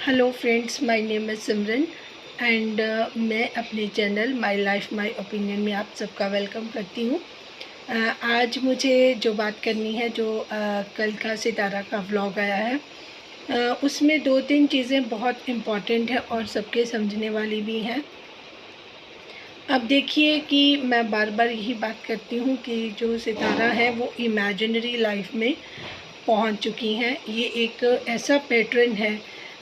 Hello friends, my name is Simran and मैं अपने channel my life my opinion में आप सबका वेलकम करती हूँ। आज मुझे जो बात करनी है, जो कल का सितारा का व्लॉग आया है, उसमें 2-3 चीज़ें बहुत इम्पॉर्टेंट हैं और सबके समझने वाली भी हैं। अब देखिए कि मैं बार बार यही बात करती हूँ कि जो सितारा है वो इमेजिनरी लाइफ में पहुँच चुकी हैं। ये एक ऐसा पैटर्न है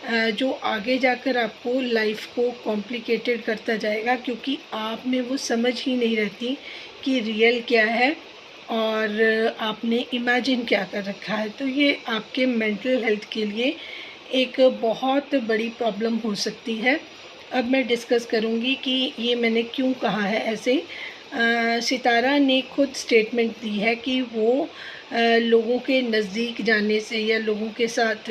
जो आगे जाकर आपको लाइफ को कॉम्प्लिकेटेड करता जाएगा, क्योंकि आप में वो समझ ही नहीं रहती कि रियल क्या है और आपने इमेजिन क्या कर रखा है। तो ये आपके मेंटल हेल्थ के लिए एक बहुत बड़ी प्रॉब्लम हो सकती है। अब मैं डिस्कस करूँगी कि ये मैंने क्यों कहा है ऐसे। सितारा ने खुद स्टेटमेंट दी है कि वो लोगों के नज़दीक जाने से या लोगों के साथ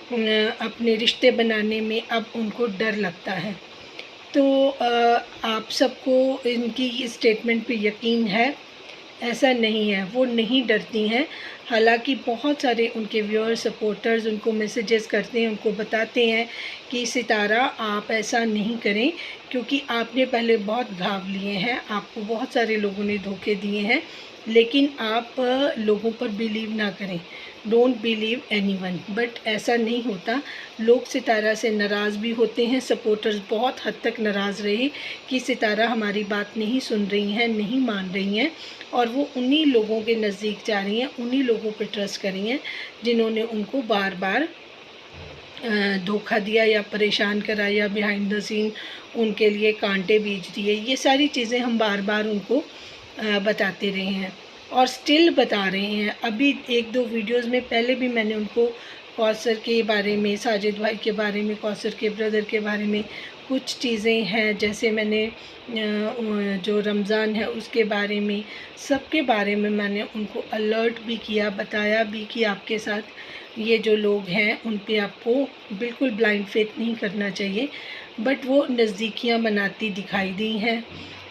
अपने रिश्ते बनाने में अब उनको डर लगता है। तो आप सबको इनकी इस स्टेटमेंट पे यकीन है? ऐसा नहीं है, वो नहीं डरती हैं। हालाँकि बहुत सारे उनके व्यूअर्स, सपोर्टर्स उनको मैसेजेस करते हैं, उनको बताते हैं कि सितारा आप ऐसा नहीं करें, क्योंकि आपने पहले बहुत घाव लिए हैं, आपको बहुत सारे लोगों ने धोखे दिए हैं। लेकिन आप लोगों पर बिलीव ना करें, डोंट बिलीव एनीवन। बट ऐसा नहीं होता, लोग सितारा से नाराज़ भी होते हैं। सपोर्टर्स बहुत हद तक नाराज़ रहे कि सितारा हमारी बात नहीं सुन रही हैं, नहीं मान रही हैं, और वो उन्हीं लोगों के नज़दीक जा रही हैं, उन्हीं लोगों पे ट्रस्ट कर रही हैं जिन्होंने उनको बार बार धोखा दिया या परेशान करा या बिहाइंड द सीन उनके लिए कांटे बीज दिए। ये सारी चीज़ें हम बार बार उनको बताते रहे हैं और स्टिल बता रहे हैं। अभी 1-2 वीडियोस में पहले भी मैंने उनको कौसर के बारे में, साजिद भाई के बारे में, कौसर के ब्रदर के बारे में कुछ चीज़ें हैं, जैसे मैंने जो रमज़ान है उसके बारे में, सबके बारे में मैंने उनको अलर्ट भी किया, बताया भी कि आपके साथ ये जो लोग हैं उन पे आपको बिल्कुल ब्लाइंड फेथ नहीं करना चाहिए। बट वो नज़दीकियाँ बनाती दिखाई दी हैं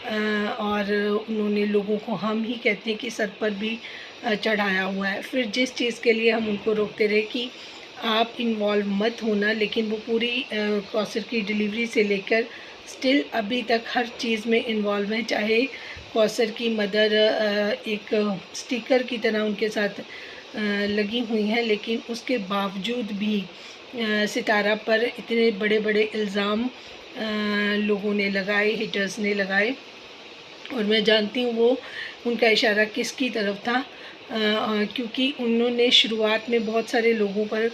और उन्होंने लोगों को, हम ही कहते हैं कि सर पर भी चढ़ाया हुआ है। फिर जिस चीज़ के लिए हम उनको रोकते रहे कि आप इन्वॉल्व मत होना, लेकिन वो पूरी कौसर की डिलीवरी से लेकर स्टिल अभी तक हर चीज़ में इन्वॉल्व हैं। चाहे कौसर की मदर एक स्टिकर की तरह उनके साथ लगी हुई हैं, लेकिन उसके बावजूद भी सितारा पर इतने बड़े बड़े इल्ज़ाम लोगों ने लगाए, हिटर्स ने लगाए, और मैं जानती हूँ वो उनका इशारा किसकी तरफ था, क्योंकि उन्होंने शुरुआत में बहुत सारे लोगों पर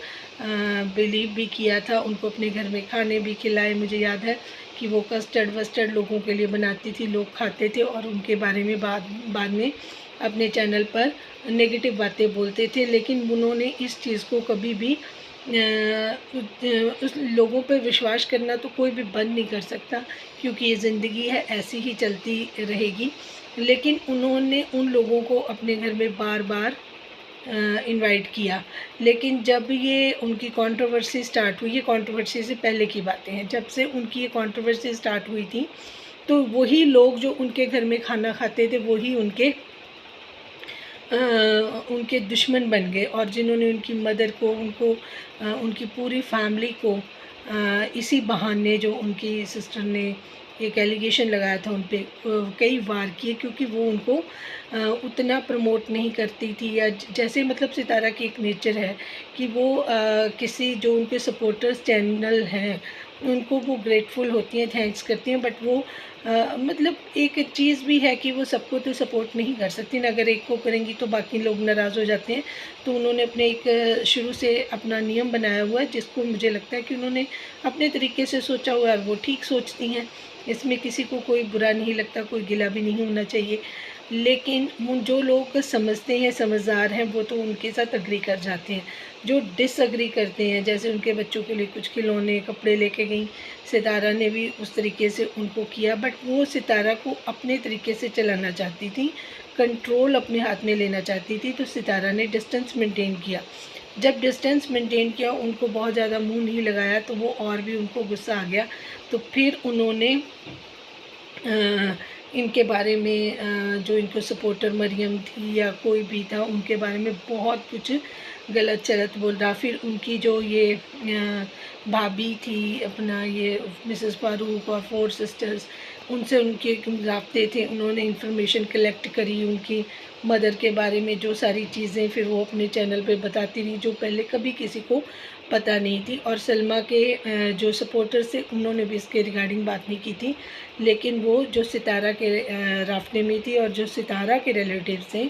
बिलीव भी किया था, उनको अपने घर में खाने भी खिलाए। मुझे याद है कि वो कस्टर्ड वस्टर्ड लोगों के लिए बनाती थी, लोग खाते थे और उनके बारे में बाद में अपने चैनल पर नेगेटिव बातें बोलते थे। लेकिन उन्होंने इस चीज़ को कभी भी उस लोगों पर विश्वास करना तो कोई भी बंद नहीं कर सकता, क्योंकि ये ज़िंदगी है, ऐसी ही चलती रहेगी। लेकिन उन्होंने उन लोगों को अपने घर में बार बार इनवाइट किया। लेकिन जब ये उनकी कंट्रोवर्सी स्टार्ट हुई, ये कंट्रोवर्सी से पहले की बातें हैं, जब से उनकी ये कंट्रोवर्सी स्टार्ट हुई थी, तो वही लोग जो उनके घर में खाना खाते थे वही उनके दुश्मन बन गए, और जिन्होंने उनकी मदर को, उनकी पूरी फैमिली को इसी बहाने, जो उनकी सिस्टर ने एक एलिगेशन लगाया था उन पे, कई वार किए, क्योंकि वो उनको उतना प्रमोट नहीं करती थी। या जैसे मतलब सितारा की एक नेचर है कि वो किसी जो उनके सपोर्टर्स चैनल हैं उनको वो ग्रेटफुल होती हैं, थैंक्स करती हैं, बट वो मतलब एक चीज़ भी है कि वो सबको तो सपोर्ट नहीं कर सकती ना, अगर एक को करेंगी तो बाकी लोग नाराज़ हो जाते हैं। तो उन्होंने अपने एक शुरू से अपना नियम बनाया हुआ है, जिसको मुझे लगता है कि उन्होंने अपने तरीके से सोचा हुआ है, और वो ठीक सोचती हैं। इसमें किसी को कोई बुरा नहीं लगता, कोई गिला भी नहीं होना चाहिए। लेकिन जो लोग समझते हैं, समझदार हैं, वो तो उनके साथ अग्री कर जाते हैं। जो डिसअग्री करते हैं, जैसे उनके बच्चों के लिए कुछ खिलौने, कपड़े लेके गई सितारा ने भी उस तरीके से उनको किया, बट वो सितारा को अपने तरीके से चलाना चाहती थी, कंट्रोल अपने हाथ में लेना चाहती थी। तो सितारा ने डिस्टेंस मेंटेन किया। जब डिस्टेंस मेंटेन किया, उनको बहुत ज़्यादा मुँह नहीं लगाया, तो वो और भी उनको गुस्सा आ गया। तो फिर उन्होंने इनके बारे में जो इनको सपोर्टर मरियम थी या कोई भी था, उनके बारे में बहुत कुछ गलत चलत बोल रहा। फिर उनकी जो ये भाभी थी अपना ये मिसेस फारूक और 4 सिस्टर्स, उनसे उनके राब्ते थे, उन्होंने इंफॉर्मेशन कलेक्ट करी उनकी मदर के बारे में, जो सारी चीज़ें फिर वो अपने चैनल पे बताती रही जो पहले कभी किसी को पता नहीं थी। और सलमा के जो सपोर्टर्स थे उन्होंने भी इसके रिगार्डिंग बात नहीं की थी, लेकिन वो जो सितारा के राफ्ते में थी और जो सितारा के रिलेटिव्स थे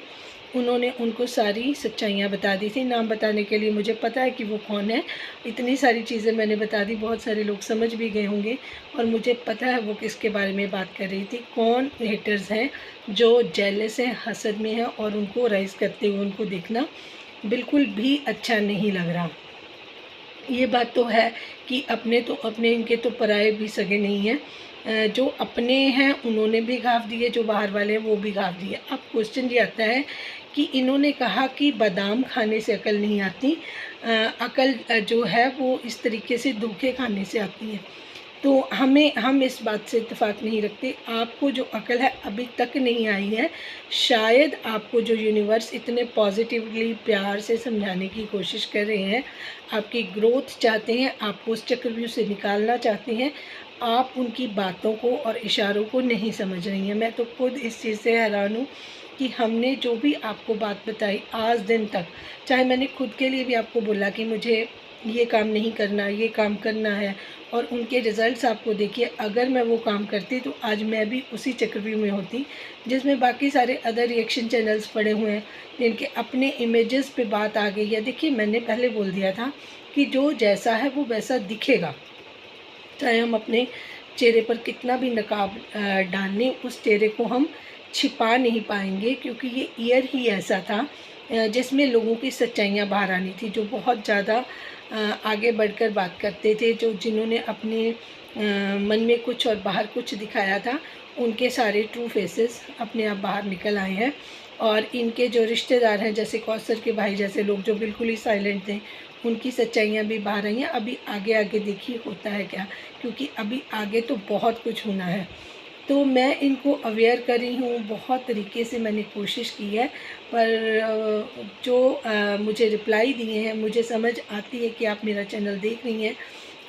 उन्होंने उनको सारी सच्चाइयाँ बता दी थी। नाम बताने के लिए मुझे पता है कि वो कौन है, इतनी सारी चीज़ें मैंने बता दी, बहुत सारे लोग समझ भी गए होंगे और मुझे पता है वो किसके बारे में बात कर रही थी। कौन हेटर्स हैं जो जेलस हैं, हसद में हैं और उनको राइज़ करते हुए उनको देखना बिल्कुल भी अच्छा नहीं लग रहा। ये बात तो है कि अपने तो अपने, इनके तो पराए भी सगे नहीं हैं। जो अपने हैं उन्होंने भी घाव दिए, जो बाहर वाले हैं वो भी घाव दिए। अब क्वेश्चन ये आता है कि इन्होंने कहा कि बादाम खाने से अकल नहीं आती, अकल जो है वो इस तरीके से धोखे खाने से आती है। तो हम इस बात से इत्तेफाक नहीं रखते। आपको जो अकल है अभी तक नहीं आई है, शायद आपको जो यूनिवर्स इतने पॉजिटिवली प्यार से समझाने की कोशिश कर रहे हैं, आपकी ग्रोथ चाहते हैं, आपको उस चक्रव्यूह से निकालना चाहते हैं, आप उनकी बातों को और इशारों को नहीं समझ रही हैं। मैं तो खुद इस चीज़ से हैरान हूँ कि हमने जो भी आपको बात बताई आज दिन तक, चाहे मैंने खुद के लिए भी आपको बोला कि मुझे ये काम नहीं करना, ये काम करना है, और उनके रिज़ल्ट्स आपको देखिए। अगर मैं वो काम करती तो आज मैं भी उसी चक्रव्यूह में होती जिसमें बाकी सारे अदर रिएक्शन चैनल्स पड़े हुए हैं, जिनके अपने इमेजेस पे बात आ गई है। देखिए मैंने पहले बोल दिया था कि जो जैसा है वो वैसा दिखेगा, चाहे हम अपने चेहरे पर कितना भी नकाब डाल लें, उस चेहरे को हम छिपा नहीं पाएंगे, क्योंकि ये ईयर ही ऐसा था जिसमें लोगों की सच्चाइयाँ बाहर आनी थी, जो बहुत ज़्यादा आगे बढ़कर बात करते थे, जो जिन्होंने अपने मन में कुछ और बाहर कुछ दिखाया था, उनके सारे ट्रू फेसेस अपने आप बाहर निकल आए हैं। और इनके जो रिश्तेदार हैं, जैसे कौसर के भाई जैसे लोग जो बिल्कुल ही साइलेंट थे, उनकी सच्चाइयाँ भी बाहर आई हैं। अभी आगे आगे देखिए होता है क्या, क्योंकि अभी आगे तो बहुत कुछ होना है। तो मैं इनको अवेयर कर रही हूँ, बहुत तरीके से मैंने कोशिश की है, पर जो मुझे रिप्लाई दिए हैं, मुझे समझ आती है कि आप मेरा चैनल देख रही हैं।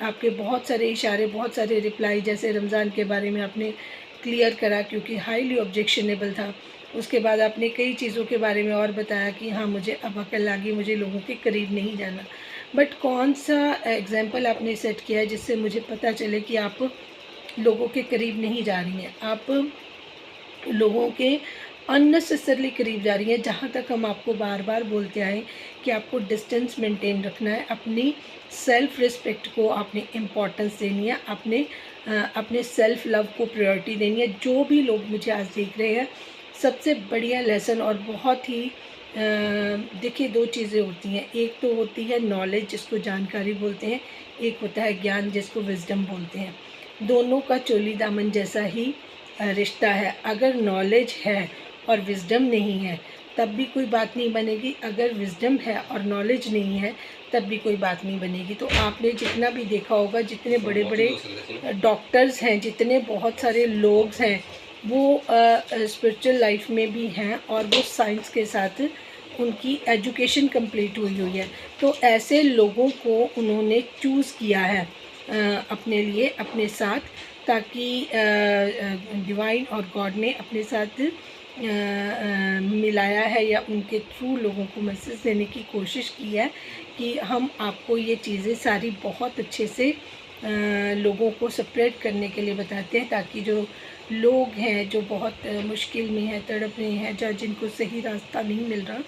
आपके बहुत सारे इशारे, बहुत सारे रिप्लाई, जैसे रमज़ान के बारे में आपने क्लियर करा क्योंकि हाईली ऑब्जेक्शनेबल था। उसके बाद आपने कई चीज़ों के बारे में और बताया कि हाँ मुझे अब अकल आ गई, मुझे लोगों के करीब नहीं जाना। बट कौन सा एग्जाम्पल आपने सेट किया है जिससे मुझे पता चले कि आप लोगों के करीब नहीं जा रही हैं, आप लोगों के अननेसेसरली करीब जा रही हैं। जहाँ तक हम आपको बार बार बोलते आए कि आपको डिस्टेंस मेंटेन रखना है, अपनी सेल्फ़ रिस्पेक्ट को आपने इम्पोर्टेंस देनी है, अपने सेल्फ़ लव को प्रायोरिटी देनी है। जो भी लोग मुझे आज देख रहे हैं, सबसे बढ़िया लेसन और बहुत ही देखिए दो चीज़ें होती हैं, एक तो होती है नॉलेज जिसको जानकारी बोलते हैं, एक होता है ज्ञान जिसको विजडम बोलते हैं। दोनों का चोली दामन जैसा ही रिश्ता है। अगर नॉलेज है और विजडम नहीं है तब भी कोई बात नहीं बनेगी, अगर विजडम है और नॉलेज नहीं है तब भी कोई बात नहीं बनेगी। तो आपने जितना भी देखा होगा, जितने बड़े बड़े डॉक्टर्स हैं, जितने बहुत सारे लोग हैं, वो स्पिरिचुअल लाइफ में भी हैं और वो साइंस के साथ उनकी एजुकेशन कंप्लीट हुई हुई है। तो ऐसे लोगों को उन्होंने चूज़ किया है अपने लिए, अपने साथ, ताकि डिवाइन और गॉड ने अपने साथ मिलाया है या उनके थ्रू लोगों को मैसेज देने की कोशिश की है कि हम आपको ये चीज़ें सारी बहुत अच्छे से लोगों को स्प्रेड करने के लिए बताते हैं, ताकि जो लोग हैं जो बहुत मुश्किल में हैं, तड़प रहे हैं, जो जिनको सही रास्ता नहीं मिल रहा,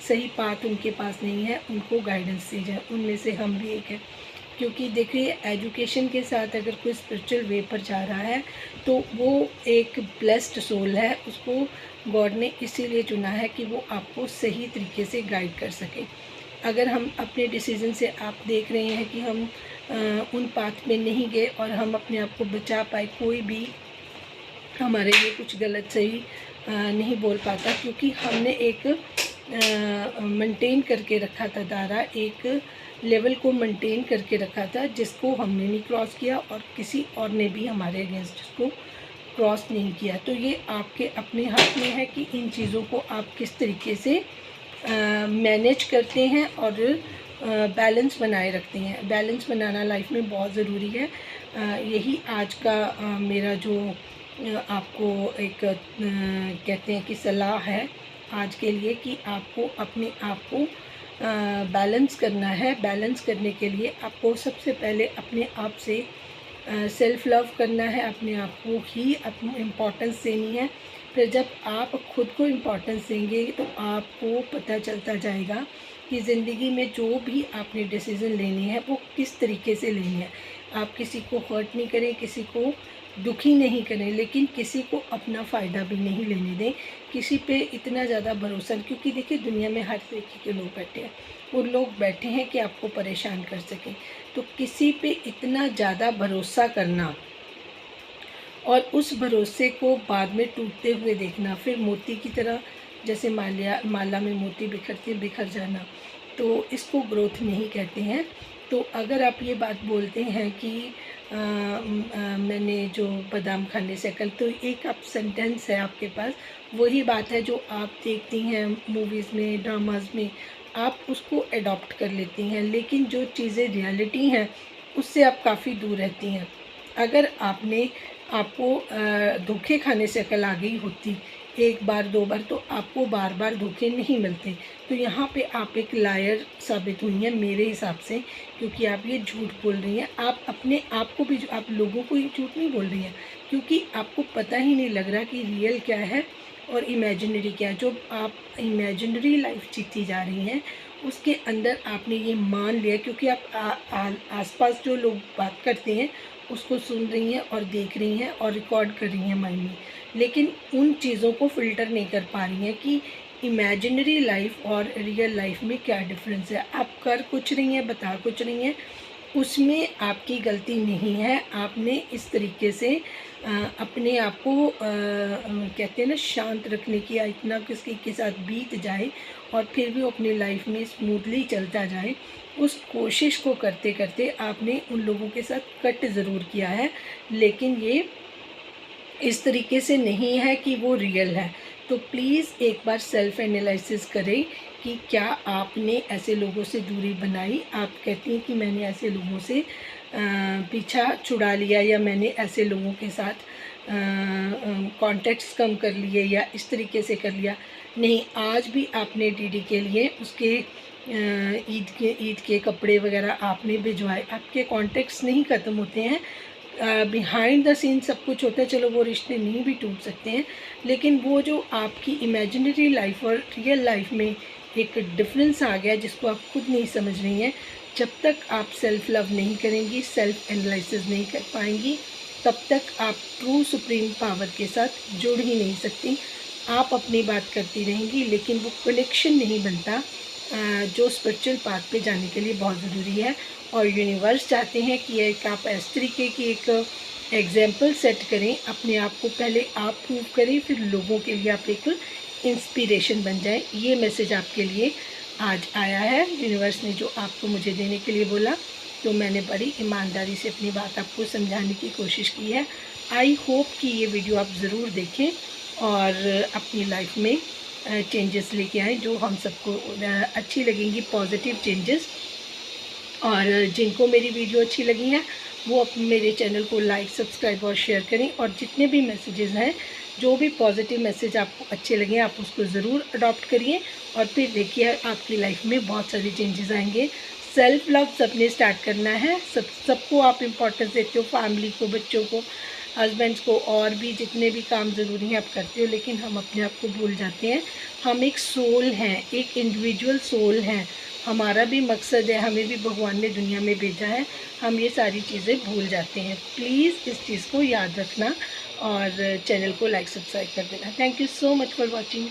सही पाथ उनके पास नहीं है, उनको गाइडेंस दी जाए। उनमें से हम भी एक हैं, क्योंकि देखिए एजुकेशन के साथ अगर कोई स्पिरिचुअल वे पर जा रहा है तो वो एक ब्लेस्ड सोल है, उसको गॉड ने इसीलिए चुना है कि वो आपको सही तरीके से गाइड कर सके। अगर हम अपने डिसीज़न से, आप देख रहे हैं कि हम उन पाथ में नहीं गए और हम अपने आप को बचा पाए, कोई भी हमारे लिए कुछ गलत सही नहीं बोल पाता, क्योंकि हमने एक मेंटेन करके रखा था दायरा, एक लेवल को मेंटेन करके रखा था जिसको हमने नहीं क्रॉस किया और किसी और ने भी हमारे अगेंस्ट उसको क्रॉस नहीं किया। तो ये आपके अपने हाथ में है कि इन चीज़ों को आप किस तरीके से मैनेज करते हैं और बैलेंस बनाए रखते हैं। बैलेंस बनाना लाइफ में बहुत ज़रूरी है। यही आज का मेरा जो आपको एक कहते हैं कि सलाह है आज के लिए, कि आपको अपने आप को बैलेंस करना है। बैलेंस करने के लिए आपको सबसे पहले अपने आप से सेल्फ़ लव करना है, अपने आप को ही इम्पोर्टेंस देनी है। फिर जब आप खुद को इम्पोर्टेंस देंगे तो आपको पता चलता जाएगा कि ज़िंदगी में जो भी आपने डिसीज़न लेने हैं वो किस तरीके से लेने हैं। आप किसी को हर्ट नहीं करें, किसी को दुखी नहीं करें, लेकिन किसी को अपना फ़ायदा भी नहीं लेने दें। किसी पे इतना ज़्यादा भरोसा, क्योंकि देखिए दुनिया में हर तरीके के लोग बैठे हैं, वो लोग बैठे हैं कि आपको परेशान कर सकें। तो किसी पे इतना ज़्यादा भरोसा करना और उस भरोसे को बाद में टूटते हुए देखना, फिर मोती की तरह जैसे माला में मोती बिखर जाना, तो इसको ग्रोथ नहीं कहते हैं। तो अगर आप ये बात बोलते हैं कि मैंने जो बादाम खाने से अकल, तो एक आप सेंटेंस है आपके पास, वही बात है जो आप देखती हैं मूवीज़ में, ड्रामाज़ में, आप उसको एडॉप्ट कर लेती हैं, लेकिन जो चीज़ें रियलिटी हैं उससे आप काफ़ी दूर रहती हैं। अगर आपको धोखे खाने से अकल आ गई होती एक बार दो बार, तो आपको बार बार धोखे नहीं मिलते। तो यहाँ पे आप एक लायर साबित हुई हैं मेरे हिसाब से, क्योंकि आप ये झूठ बोल रही हैं। आप अपने आप को भी, आप लोगों को ही झूठ नहीं बोल रही हैं, क्योंकि आपको पता ही नहीं लग रहा कि रियल क्या है और इमेजिनरी क्या है। जो आप इमेजिनरी लाइफ जीती जा रही हैं उसके अंदर आपने ये मान लिया, क्योंकि आप आसपास जो लोग बात करते हैं उसको सुन रही हैं और देख रही हैं और रिकॉर्ड कर रही हैं माइंड में, लेकिन उन चीज़ों को फ़िल्टर नहीं कर पा रही हैं कि इमेजिनरी लाइफ और रियल लाइफ में क्या डिफरेंस है। आप कर कुछ रही हैं, बता कुछ रही हैं, उसमें आपकी गलती नहीं है। आपने इस तरीके से अपने आप को कहते हैं ना शांत रखने की, या इतना किसी के साथ बीत जाए और फिर भी अपनी लाइफ में स्मूथली चलता जाए, उस कोशिश को करते करते आपने उन लोगों के साथ कट ज़रूर किया है, लेकिन ये इस तरीके से नहीं है कि वो रियल है। तो प्लीज़ एक बार सेल्फ़ एनालिसिस करें कि क्या आपने ऐसे लोगों से दूरी बनाई। आप कहती हैं कि मैंने ऐसे लोगों से पीछा छुड़ा लिया, या मैंने ऐसे लोगों के साथ कॉन्टैक्ट्स कम कर लिए, या इस तरीके से कर लिया। नहीं, आज भी आपने डीडी के लिए उसके ईद के कपड़े वगैरह आपने भिजवाए। आपके कॉन्टैक्ट्स नहीं ख़त्म होते हैं, बिहाइंड द सीन सब कुछ होता है। चलो वो रिश्ते नहीं भी टूट सकते हैं, लेकिन वो जो आपकी इमेजिनरी लाइफ और रियल लाइफ में एक डिफरेंस आ गया जिसको आप खुद नहीं समझ रही हैं, जब तक आप सेल्फ़ लव नहीं करेंगी, सेल्फ़ एनालिसिस नहीं कर पाएंगी, तब तक आप ट्रू सुप्रीम पावर के साथ जुड़ ही नहीं सकती। आप अपनी बात करती रहेंगी, लेकिन वो कनेक्शन नहीं बनता जो स्पिरिचुअल पाथ पे जाने के लिए बहुत ज़रूरी है। और यूनिवर्स चाहते हैं कि एक आप इस तरीके की एक एग्जाम्पल सेट करें, अपने आप को पहले आप प्रूव करें, फिर लोगों के लिए आप एक इंस्पिरेशन बन जाए। ये मैसेज आपके लिए आज आया है। यूनिवर्स ने जो आपको मुझे देने के लिए बोला, तो मैंने बड़ी ईमानदारी से अपनी बात आपको समझाने की कोशिश की है। आई होप कि ये वीडियो आप ज़रूर देखें और अपनी लाइफ में चेंजेस लेके आएँ जो हम सबको अच्छी लगेंगी, पॉजिटिव चेंजेस। और जिनको मेरी वीडियो अच्छी लगी है वो अपने मेरे चैनल को लाइक, सब्सक्राइब और शेयर करें। और जितने भी मैसेजेस हैं, जो भी पॉजिटिव मैसेज आपको अच्छे लगे, आप उसको ज़रूर अडॉप्ट करिए और फिर देखिए आपकी लाइफ में बहुत सारे चेंजेस आएंगे। सेल्फ़ लव सबने स्टार्ट करना है। सबको आप इम्पोर्टेंस देते हो, फैमिली को, बच्चों को, हस्बैंड्स को, और भी जितने भी काम ज़रूरी हैं आप करते हो, लेकिन हम अपने आप को भूल जाते हैं। हम एक सोल हैं, एक इंडिविजुअल सोल हैं, हमारा भी मकसद है, हमें भी भगवान ने दुनिया में भेजा है। हम ये सारी चीज़ें भूल जाते हैं। प्लीज़ इस चीज़ को याद रखना और चैनल को लाइक, सब्सक्राइब कर देना। Thank you so much for watching.